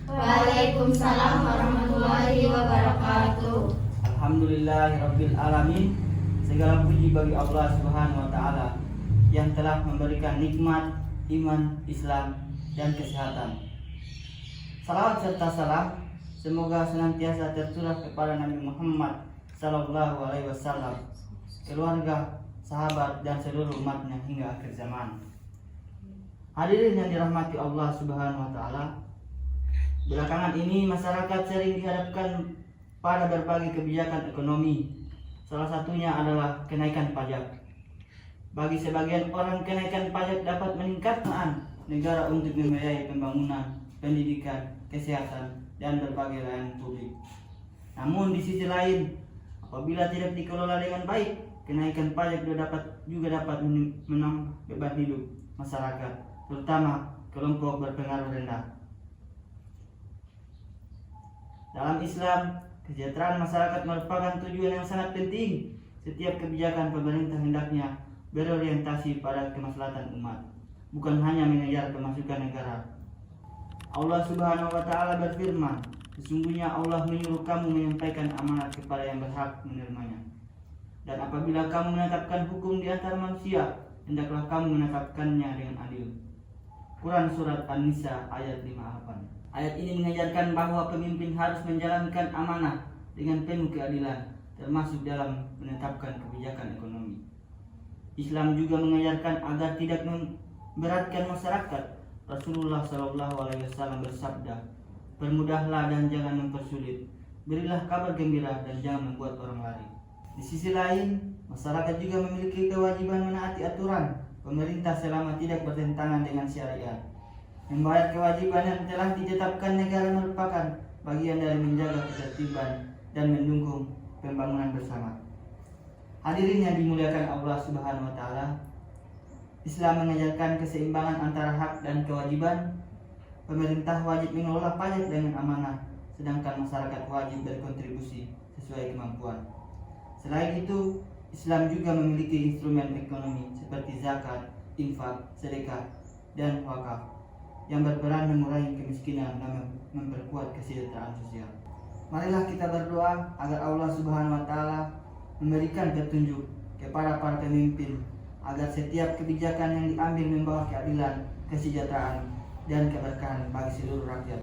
Waalaikumsalam warahmatullahi wabarakatuh. Alhamdulillahirabbil alamin. Segala puji bagi Allah Subhanahu wa taala yang telah memberikan nikmat iman, Islam dan kesehatan. Salawat serta salam semoga senantiasa tercurah kepada Nabi Muhammad sallallahu alaihi wasallam, keluarga, sahabat dan seluruh umatnya hingga akhir zaman. Hadirin yang dirahmati Allah Subhanahu wa taala, belakangan ini masyarakat sering dihadapkan pada berbagai kebijakan ekonomi. Salah satunya adalah kenaikan pajak. Bagi sebagian orang, kenaikan pajak dapat meningkatkan negara untuk membiayai pembangunan, pendidikan, kesehatan, dan berbagai layanan publik. Namun di sisi lain, apabila tidak dikelola dengan baik, kenaikan pajak juga dapat menambah beban hidup masyarakat, terutama kelompok berpengaruh rendah. Dalam Islam, kesejahteraan masyarakat merupakan tujuan yang sangat penting. Setiap kebijakan pemerintah hendaknya berorientasi pada kemaslahatan umat, bukan hanya mengejar pemasukan negara. Allah Subhanahu wa taala berfirman, sesungguhnya Allah menyuruh kamu menyampaikan amanat kepada yang berhak menerimanya. Dan apabila kamu menetapkan hukum di antara manusia, hendaklah kamu menetapkannya dengan adil. Quran Surat An-Nisa ayat 58. Ayat ini mengajarkan bahwa pemimpin harus menjalankan amanah dengan penuh keadilan, termasuk dalam menetapkan kebijakan ekonomi. Islam juga mengajarkan agar tidak memberatkan masyarakat. Rasulullah SAW bersabda, "Permudahlah dan jangan mempersulit, berilah kabar gembira dan jangan membuat orang lari." Di sisi lain, masyarakat juga memiliki kewajiban menaati aturan pemerintah selama tidak bertentangan dengan syariat. Membayar kewajiban yang telah ditetapkan negara merupakan bagian dari menjaga ketertiban dan mendukung pembangunan bersama. Hadirin yang dimuliakan Allah Subhanahu wa taala, Islam mengajarkan keseimbangan antara hak dan kewajiban. Pemerintah wajib mengelola pajak dengan amanah, sedangkan masyarakat wajib berkontribusi sesuai kemampuan. Selain itu, Islam juga memiliki instrumen ekonomi seperti zakat, infak, sedekah, dan wakaf yang berperan mengurangi kemiskinan dan memperkuat kesejahteraan sosial. Marilah kita berdoa agar Allah Subhanahu wa taala memberikan petunjuk kepada para pemimpin agar setiap kebijakan yang diambil membawa keadilan, kesejahteraan, dan keberkahan bagi seluruh rakyat.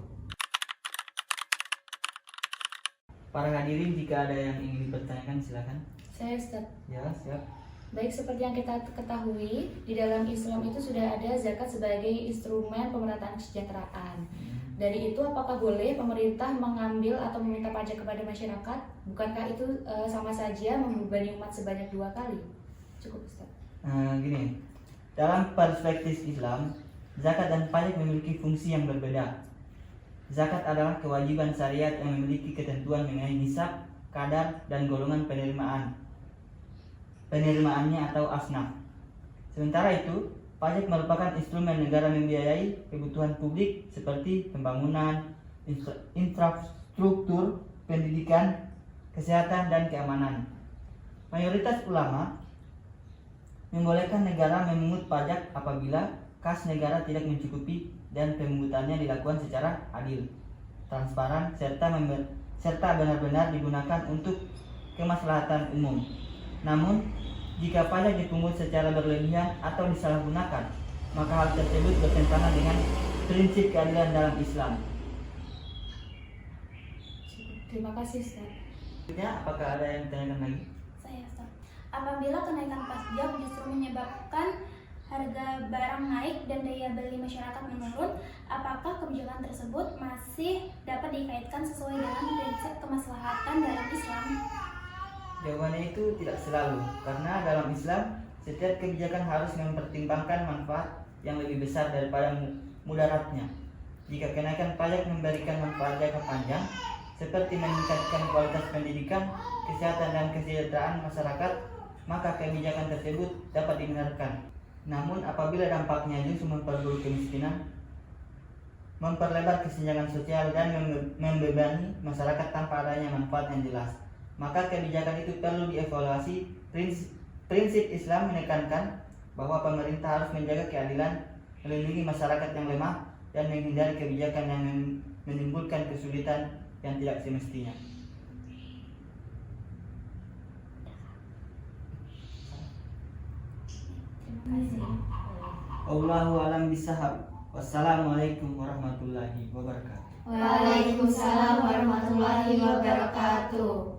Para hadirin, jika ada yang ingin dipertanyakan silakan. Saya Ustaz. Ya, siap. Baik, seperti yang kita ketahui, di dalam Islam itu sudah ada zakat sebagai instrumen pemerataan kesejahteraan. Dari itu, apakah boleh pemerintah mengambil atau meminta pajak kepada masyarakat? Bukankah itu sama saja membebani umat sebanyak 2 kali? Cukup, Ustaz. Gini, dalam perspektif Islam, zakat dan pajak memiliki fungsi yang berbeda. Zakat adalah kewajiban syariat yang memiliki ketentuan mengenai nisab, kadar, dan golongan penerimaannya atau asnaf. Sementara itu, pajak merupakan instrumen negara membiayai kebutuhan publik seperti pembangunan, infrastruktur, pendidikan, kesehatan, dan keamanan. Mayoritas ulama membolehkan negara memungut pajak apabila kas negara tidak mencukupi dan pemungutannya dilakukan secara adil, transparan, serta benar-benar digunakan untuk kemaslahatan umum. Namun, jika pajak dipungut secara berlebihan atau disalahgunakan, maka hal tersebut bertentangan dengan prinsip keadilan dalam Islam. Terima kasih, Ustaz. Apakah ada yang ditanyakan lagi? Saya Ustaz. Apabila kenaikan pajak justru menyebabkan harga barang naik dan daya beli masyarakat menurun, apakah kebijakan tersebut masih dapat dikaitkan sesuai dengan prinsip kemaslahatan dalam Islam? Jawabannya itu tidak selalu, karena dalam Islam setiap kebijakan harus mempertimbangkan manfaat yang lebih besar daripada mudaratnya. Jika kenaikan pajak memberikan manfaat jangka panjang, seperti meningkatkan kualitas pendidikan, kesehatan, dan kesejahteraan masyarakat, maka kebijakan tersebut dapat dibenarkan. Namun apabila dampaknya justru memperburuk kemiskinan, memperlebar kesenjangan sosial, dan membebani masyarakat tanpa adanya manfaat yang jelas, maka kebijakan itu perlu dievaluasi. Prinsip Islam menekankan bahwa pemerintah harus menjaga keadilan, melindungi masyarakat yang lemah, dan menghindari kebijakan yang menimbulkan kesulitan yang tidak semestinya. Terima kasih. Allahu a'lam bishawab. Wassalamualaikum warahmatullahi wabarakatuh. Waalaikumsalam warahmatullahi wabarakatuh.